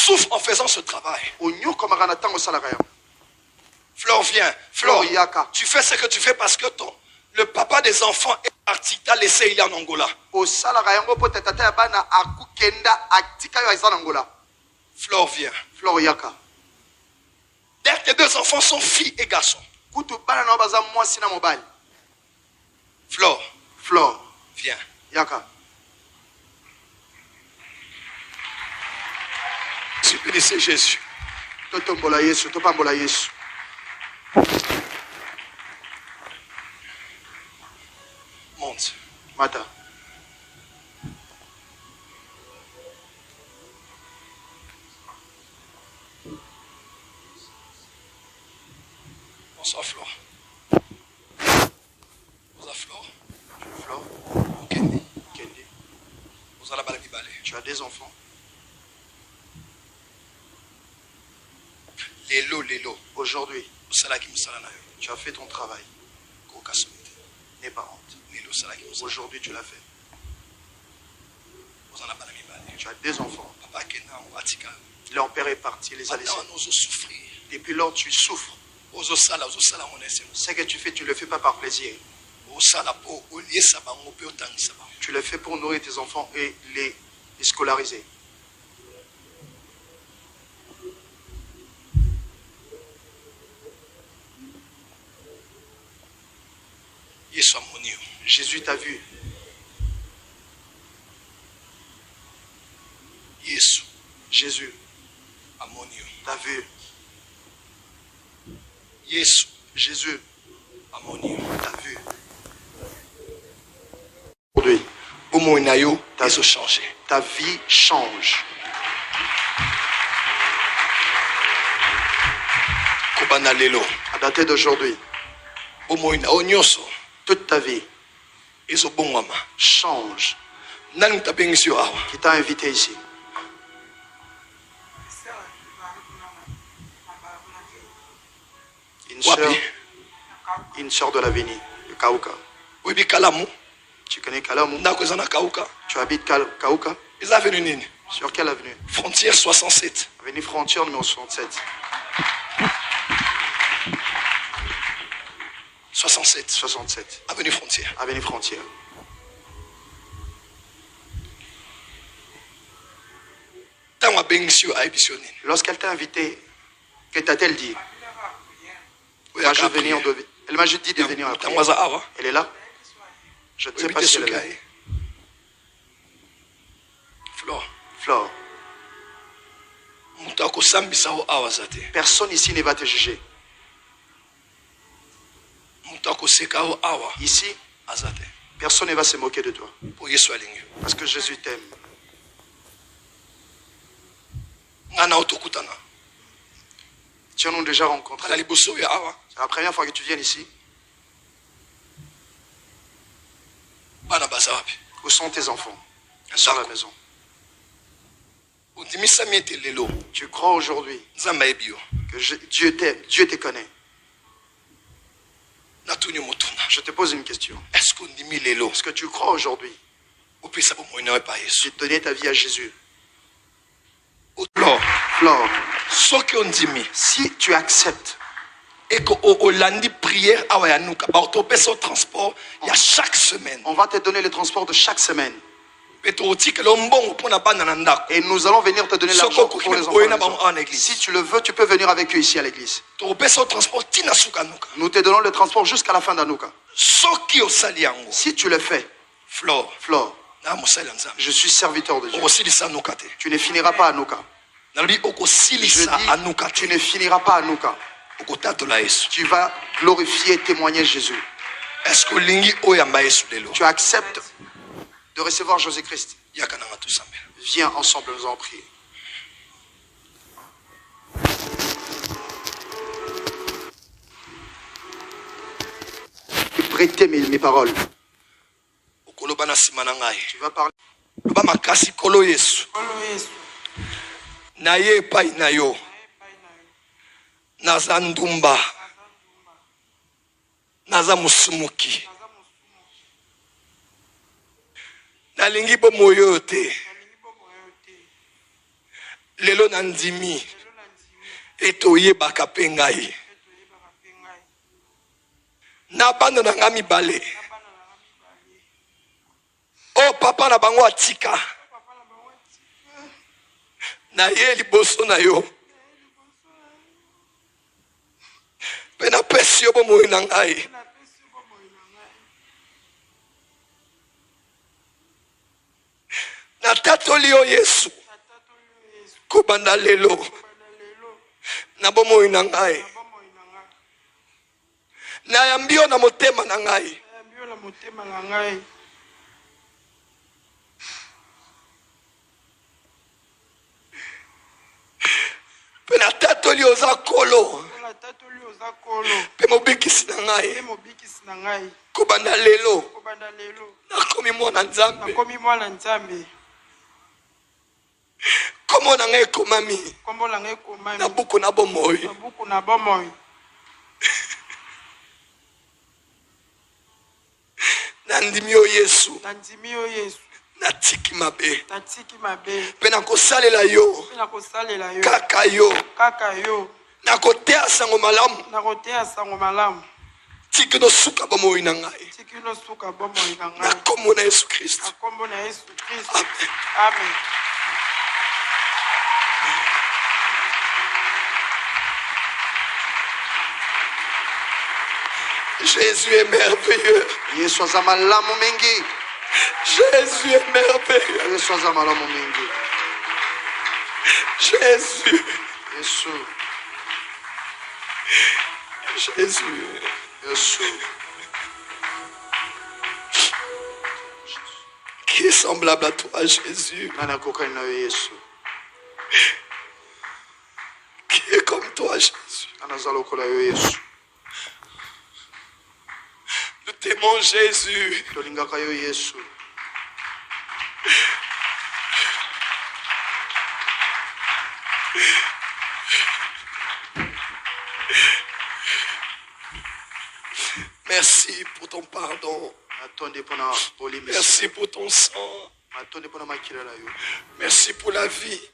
souffres en faisant ce travail. Flore, viens. Flore, tu fais ce que tu fais parce que le papa des enfants est parti, t'a laissé, il est en Angola. Flore, viens. D'ailleurs, tes deux enfants sont filles et garçons. Flore, viens. Bénissez Jésus. Monte. Mata. Bonsoir Flore. Bonsoir Flore. Flore. Kendi. Kendi. Bonsoir la balle Bibale. Tu as des enfants. Lélo. Aujourd'hui, tu as fait ton travail. N'aie pas honte. Aujourd'hui, tu l'as fait. Tu as des enfants. Leur père est parti, les a laissés. Depuis lors, tu souffres. Ce que tu fais, tu ne le fais pas par plaisir. Tu le fais pour nourrir tes enfants et les scolariser. Jésus t'a vu. Jésus t'a vu. Jésus t'a vu. Aujourd'hui, ta vie change. À dater d'aujourd'hui, toute ta vie change. Qui t'a invité ici? Une sœur de l'avenir, de Kauka. Tu connais Kalamu? Tu habites Kauka? Sur quelle avenue? Frontière 67. Avenue Frontière numéro 67. 67. Avenue Frontière. Avenue Frontière. Lorsqu'elle t'a invité, que t'a-t-elle dit? Elle m'a juste dit de venir après. Elle est là? Je ne sais pas si elle est là. Flore. Personne ici ne va te juger. Ici, personne ne va se moquer de toi. Parce que Jésus t'aime. Tu en as déjà rencontré. C'est la première fois que tu viens ici. Où sont tes enfants? Dans la maison. Tu crois aujourd'hui que Dieu te connaît. Je te pose une question. Est-ce que tu crois aujourd'hui de donner ta vie à Jésus? Flore, si tu acceptes et qu'on lundi prière transport il y a chaque semaine, on va te donner le transport de chaque semaine. Et nous allons venir te donner l'argent pour les enfants. Si tu le veux, tu peux venir avec eux ici à l'église. Nous te donnons le transport jusqu'à la fin d'Anouka. Si tu le fais, Flore, je suis serviteur de Dieu. Tu ne finiras pas à Anouka. Je dis, tu ne finiras pas à Anouka. Tu vas glorifier et témoigner Jésus. Tu acceptes de recevoir Jésus-Christ. Viens ensemble, nous en prier. Prêtez mes paroles. Tu vas parler. Naye pai nayo naza ndumba naza musumuki nalingi bomoyo te lelo nandimi etoye bakape ngai na bana na nga mibale o papa na bango atika na ye liboso na yo mpe napesi yo bomoi na ngai natatoli yo Yesu kobanda lelo na bomoi na ngai nayambi yo na motema na ngai mpe natatoli yo oza kolo mpe mobikisi na ngai kobanda lelo nakomi mwana Nzambe kombo na ngai ekomami na buku na bomoi nandimi yo Yesu natiki mabe mpe nakosalela yo kaka yo nakoteya sango malamu tiki nosuka bomoi na ngai na kombo na Yesu Kristo. Amen. Jésus est merveilleux. Jésus est merveilleux. Jésus est merveilleux. Jésus. Qui est semblable à toi, Jésus? Qui est comme toi, Jésus? Nous t'aimons, Jésus. Merci pour ton pardon. Merci pour ton sang. Merci pour la vie.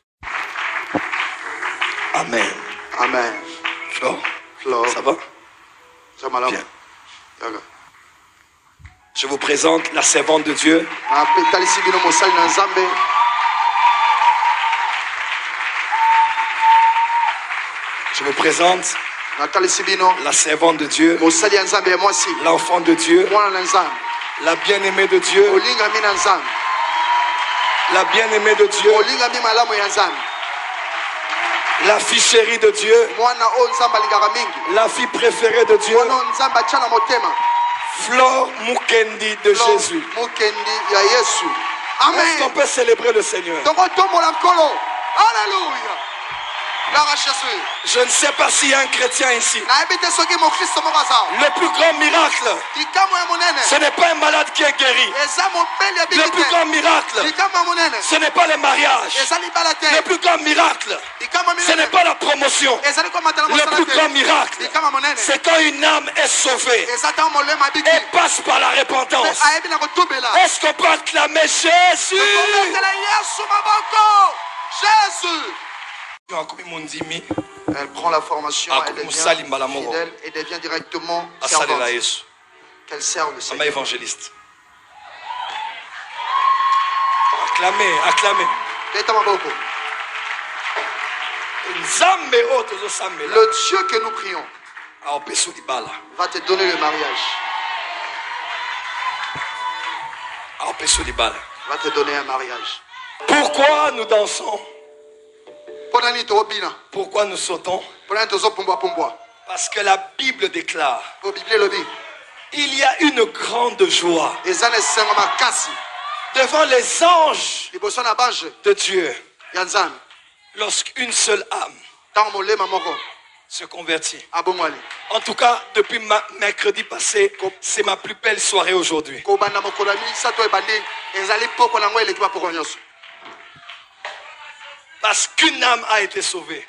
Amen. Amen. Flore, ça va? Bien. Je vous présente la servante de Dieu. Je vous présente la servante de Dieu, l'enfant de Dieu, la bien-aimée de Dieu, la bien-aimée de Dieu, la fille chérie de Dieu, la fille préférée de Dieu, Flore Mukendi de Jésus. Amen. Est-ce qu'on peut célébrer le Seigneur? Alléluia. Je ne sais pas s'il y a un chrétien ici. Le plus grand miracle, ce n'est pas un malade qui est guéri. Le plus grand miracle, ce n'est pas le mariage. Le plus grand miracle, ce n'est pas la promotion. Le plus grand miracle, c'est quand une âme est sauvée et passe par la repentance. Est-ce qu'on peut acclamer Jésus? Jésus. Elle prend la formation, elle devient fidèle et devient directement servante. Qu'elle serve le Seigneur. Évangéliste. Acclamez, acclamez. Le Dieu que nous prions va te donner le mariage. Va te donner un mariage. Pourquoi nous dansons? Pourquoi nous sautons? Parce que la Bible déclare il y a une grande joie devant les anges de Dieu lorsqu'une seule âme se convertit. En tout cas, depuis mercredi passé, c'est ma plus belle soirée aujourd'hui. Parce qu'une âme a été sauvée.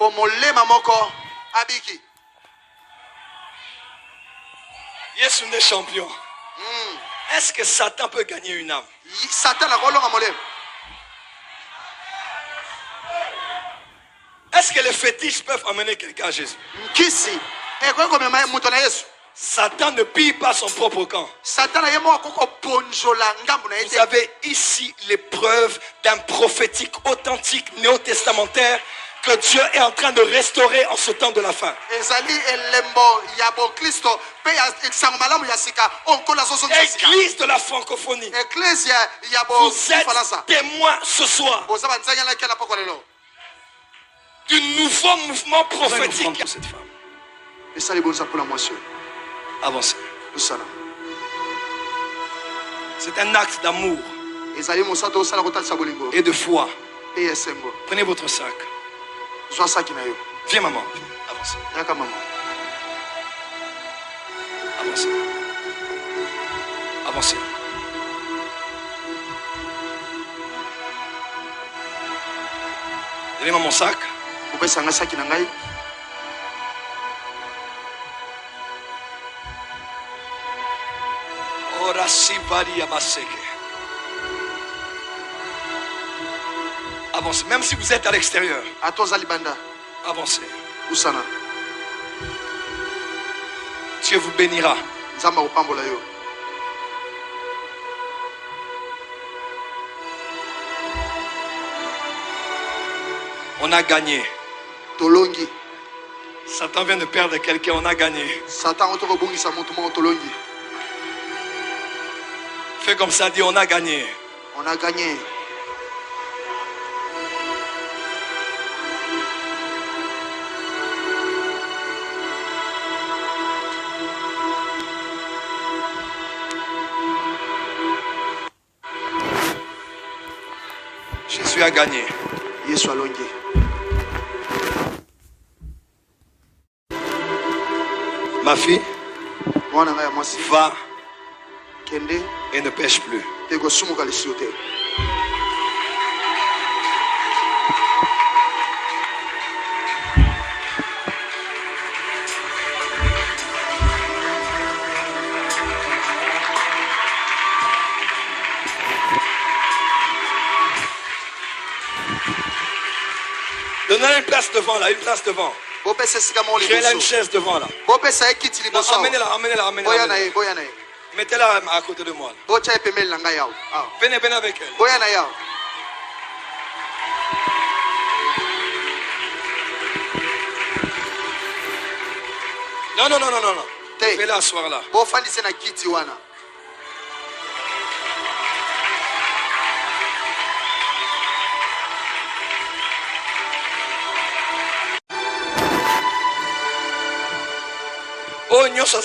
Yesu est champion. Est-ce que Satan peut gagner une âme? Est-ce que les fétiches peuvent amener quelqu'un à Jésus? Satan ne pille pas son propre camp. Vous avez ici les preuves d'un prophétique authentique néo-testamentaire que Dieu est en train de restaurer en ce temps de la fin. Église de la francophonie, vous êtes témoins ce soir du nouveau mouvement prophétique. Pour cette femme. Avancez. C'est un acte d'amour et de foi. Prenez votre sac. Viens maman. Avancez. Avancez. Avancez. Donnez-moi mon sac. Avancez, même si vous êtes à l'extérieur. Avancez. Dieu vous bénira. On a gagné. Satan vient de perdre quelqu'un, on a gagné. Fais comme ça, dis on a gagné. On a gagné. Jésus a gagné. Ma fille, va et ne pêche plus. Donnez une place devant là, une place devant. J'ai là une chaise devant là. Amenez-la. Mettez-la à côté de moi. Venez avec elle. Non. Fais-la asseoir là. Si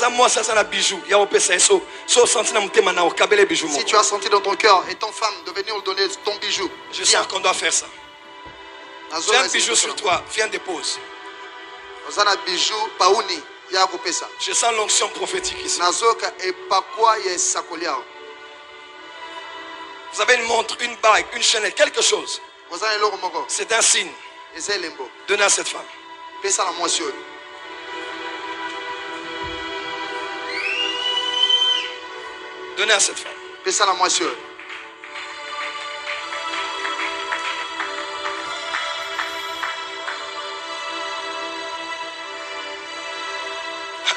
tu as senti dans ton cœur et ton femme de venir lui donner ton bijou, je sens qu'on doit faire ça. J'ai un bijou sur toi, viens dépose. Je sens l'onction prophétique ici. Vous avez une montre, une bague, une chaînette, quelque chose. C'est un signe. Donnez à cette femme. Donnez à cette femme.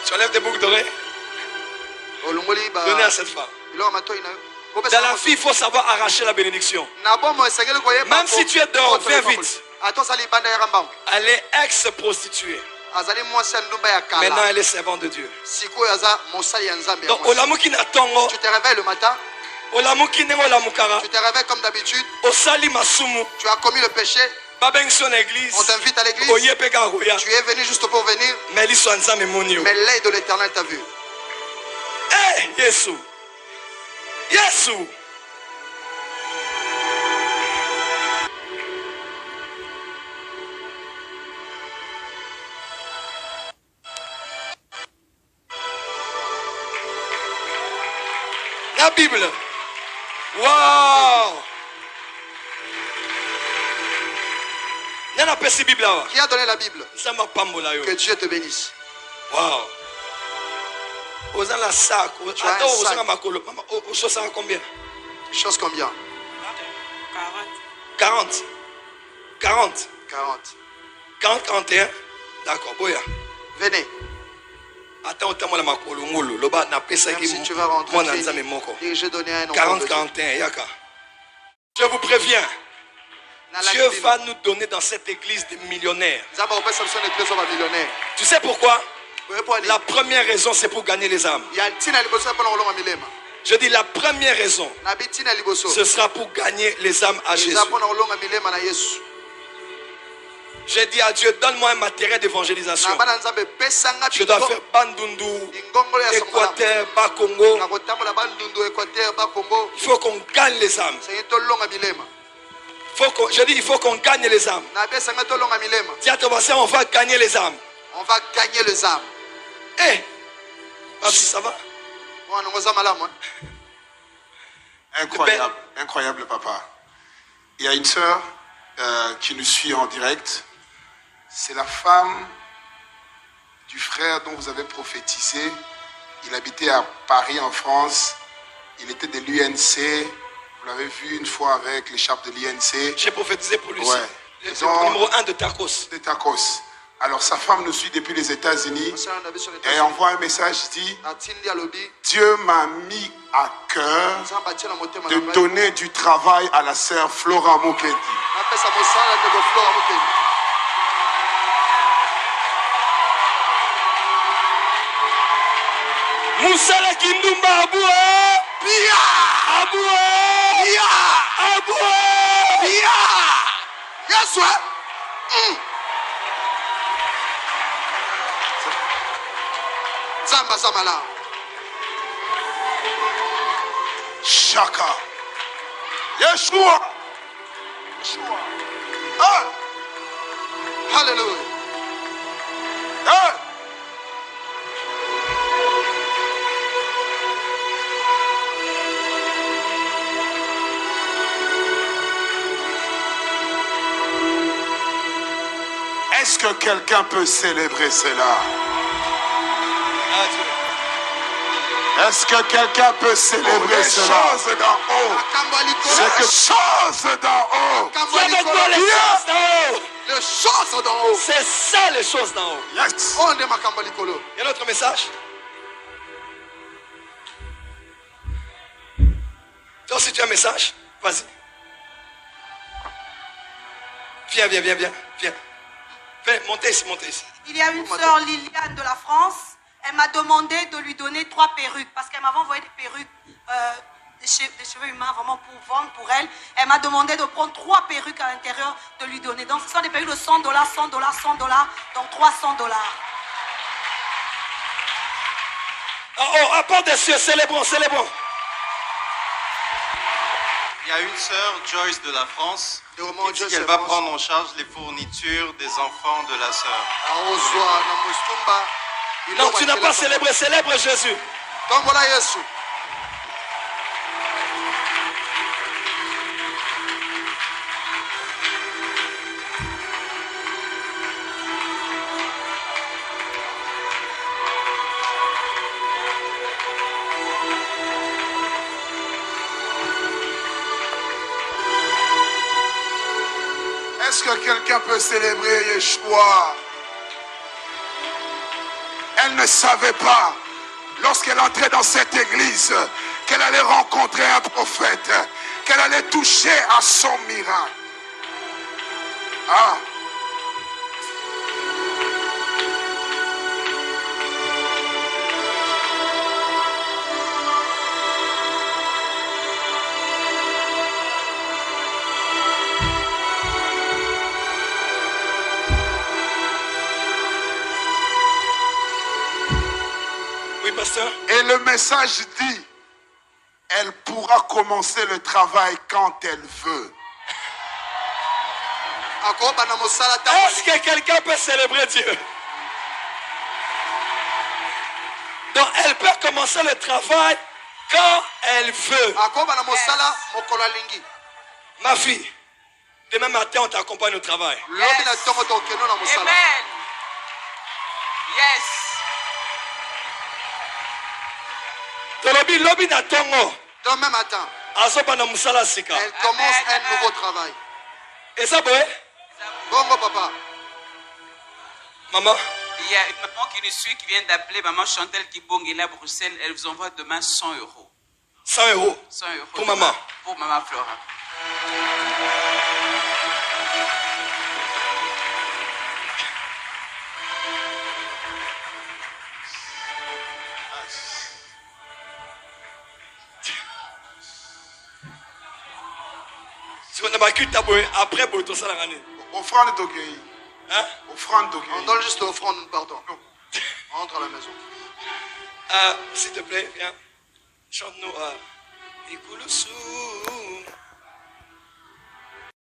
Tu enlèves des boucles d'oreilles. Donnez à cette femme. Dans la vie, il faut savoir arracher la bénédiction. Même si tu es dehors, viens vite. Elle est ex-prostituée. Maintenant, elle est servante de Dieu. Donc, tu te réveilles le matin. Tu te réveilles comme d'habitude. Tu as commis le péché. On t'invite à l'église. Tu es venu juste pour venir. Mais l'œil de l'Éternel t'a vu. Hey, Jésus. La Bible. Wow. Qui a donné la Bible? Que Dieu te bénisse. Wow. Tu as un sac. Combien? Chose combien? 40. 41. D'accord, boya. Venez. Attends, si tu vas rentrer, j'ai donné un nom. 40-41, yaka. Je vous préviens. Dieu va nous donner dans cette église des millionnaires. Tu sais pourquoi? La première raison, c'est pour gagner les âmes. Je dis la première raison, ce sera pour gagner les âmes à Jésus. J'ai dit à Dieu, donne-moi un matériel d'évangélisation. Je dois faire Bandundu, Équateur, Bas-Congo. Il faut qu'on gagne les âmes. Il faut qu'on gagne les âmes. Dis à ton voisin, on va gagner les âmes. On va gagner les âmes. Ça va? Incroyable, incroyable papa. Il y a une sœur qui nous suit en direct. C'est la femme du frère dont vous avez prophétisé. Il habitait à Paris en France. Il était de l'UNC. Vous l'avez vu une fois avec l'écharpe de l'UNC. J'ai prophétisé pour lui. Ouais. C'est le numéro 1 de Tacos. De Tacos. Alors sa femme nous suit depuis les États-Unis et elle envoie un message dit Dieu m'a mis à cœur de donner du travail à la sœur Flora Mokendi. Moussala Kindumba Aboua Pia Aboua Pia Aboua Pia. Yes, what? Zamba Zamala. Shaka. Yeshua. Yeshua. Hey. Hallelujah. Hey. Est-ce que quelqu'un peut célébrer cela? Est-ce que quelqu'un peut célébrer cela? Choses d'en haut. C'est que chose d'en haut. Les choses d'en haut. C'est ça les choses d'en haut. Yes. On est Makambalikolo. Il y a un autre message. Toi aussi tu as un message? Vas-y. Viens. Viens, montez ici. Il y a une sœur Liliane de la France. Elle m'a demandé de lui donner 3 perruques parce qu'elle m'avait envoyé des perruques, des cheveux humains vraiment pour vendre pour elle. Elle m'a demandé de prendre 3 perruques à l'intérieur, de lui donner. Donc ce sont des perruques de $100, $100, $100, donc $300. À part des cieux, célébrons. Il y a une sœur, Joyce de la France, qui dit qu'elle va prendre en charge les fournitures des enfants de la sœur. Non, tu n'as pas célébré, célèbre Jésus. Donc voilà Jésus. Est-ce que quelqu'un peut célébrer Yeshua? Elle ne savait pas, lorsqu'elle entrait dans cette église, qu'elle allait rencontrer un prophète, qu'elle allait toucher à son miracle. Ah! Et le message dit, elle pourra commencer le travail quand elle veut. Est-ce que quelqu'un peut célébrer Dieu? Donc elle peut commencer le travail quand elle veut. Ma fille, demain matin on t'accompagne au travail. Yes. Amen. Yes. Demain matin, elle commence un nouveau travail. Et ça, Bongo papa. Maman. Il y a une maman qui nous suit, qui vient d'appeler, maman Chantal Kibong, elle est à Bruxelles. Elle vous envoie demain 100 euros. 100 euros. 100 euros. Pour maman. Pour maman Flora. Après, offrande Tokei. Hein? Offrande Tokei. On donne juste l'offrande, pardon. On entre à la maison. S'il te plaît, viens. Chante-nous. Ikulusu.